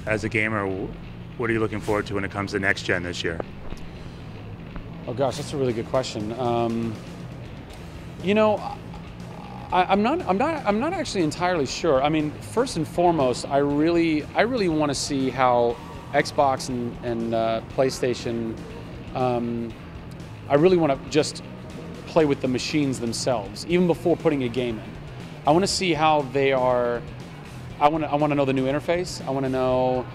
as a gamer, what are you looking forward to when it comes to next gen this year? Oh gosh, that's a really good question. You know, I'm not actually entirely sure. I mean, first and foremost, I really want to see how Xbox and PlayStation. I really want to just play with the machines themselves, even before putting a game in. I want to see how they are. I want to know the new interface. I want to know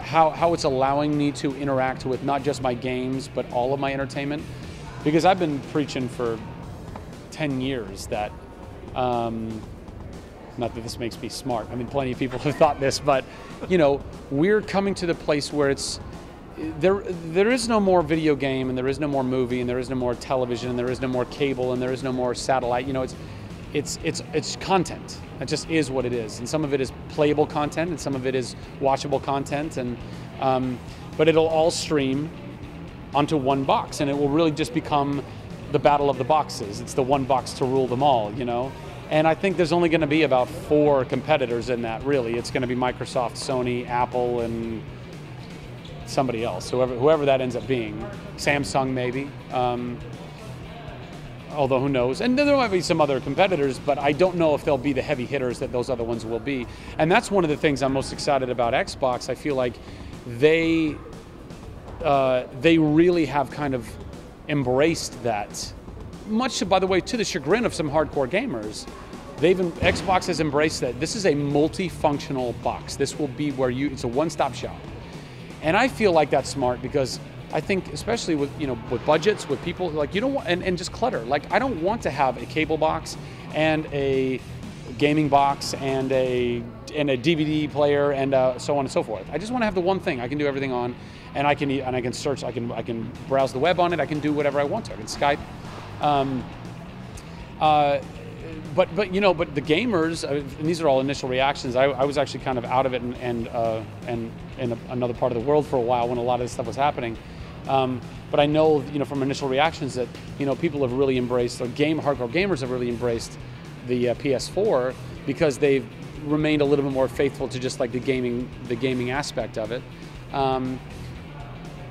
how it's allowing me to interact with not just my games, but all of my entertainment. Because I've been preaching for 10 years that, not that this makes me smart. I mean, plenty of people have thought this, but you know, we're coming to the place where it's there is no more video game, and there is no more movie, and there is no more television, and there is no more cable, and there is no more satellite. You know, it's content. It just is what it is, and some of it is playable content, and some of it is watchable content, and but it'll all stream onto one box, and it will really just become the battle of the boxes. It's the one box to rule them all, you know. And I think there's only going to be about 4 competitors in that. Really, it's going to be Microsoft, Sony, Apple, and somebody else, whoever that ends up being. Samsung maybe, although who knows. And there might be some other competitors, but I don't know if they'll be the heavy hitters that those other ones will be. And that's one of the things I'm most excited about Xbox. I feel like they really have kind of embraced that, much, by the way, to the chagrin of some hardcore gamers. Xbox has embraced that. This is a multifunctional box. This will be where it's a one-stop shop. And I feel like that's smart, because I think, especially with, you know, with budgets, with people, like, you don't want, and just clutter. Like, I don't want to have a cable box and a gaming box and a DVD player and so on and so forth. I just want to have the one thing I can do everything on, and I can search, I can browse the web on it, I can do whatever I want to. I can Skype. But you know, but the gamers, and these are all initial reactions. I was actually kind of out of it and in another part of the world for a while when a lot of this stuff was happening. But I know, you know, from initial reactions that, you know, people have really embraced, or hardcore gamers have really embraced the PS4, because they've remained a little bit more faithful to just like the gaming aspect of it.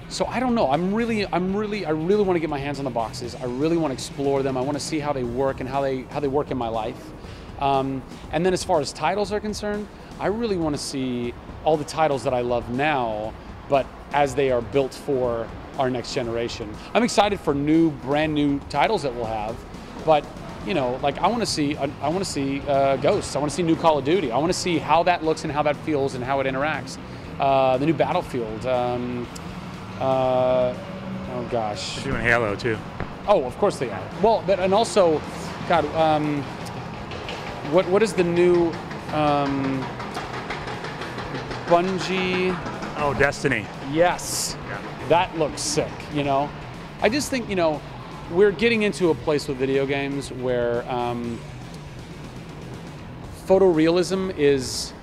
So I don't know. I really want to get my hands on the boxes. I really want to explore them. I want to see how they work and how they work in my life. And then as far as titles are concerned, I really want to see all the titles that I love now, but as they are built for our next generation. I'm excited for brand new titles that we'll have, but you know, like I want to see Ghosts. I want to see new Call of Duty. I want to see how that looks and how that feels and how it interacts. The new Battlefield. Oh gosh. They're doing Halo too. Oh, of course they are. Well, and also, God, what is the new Bungie? Oh, Destiny. Yes, yeah. That looks sick. You know, I just think, you know, we're getting into a place with video games where photorealism is.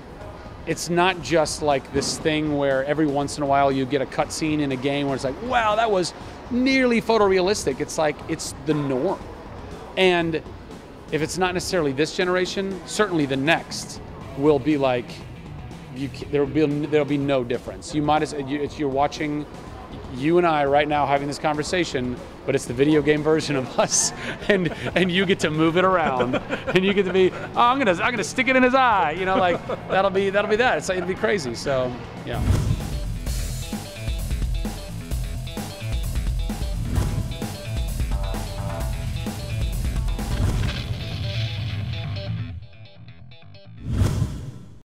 It's not just like this thing where every once in a while you get a cutscene in a game where it's like, wow, that was nearly photorealistic. It's like, it's the norm. And if it's not necessarily this generation, certainly the next will be like, there'll be no difference. You might as you're watching you and I right now having this conversation, but it's the video game version of us, and you get to move it around, and you get to be, oh, I'm gonna stick it in his eye, you know, like that'll be that. It'll be crazy. So yeah.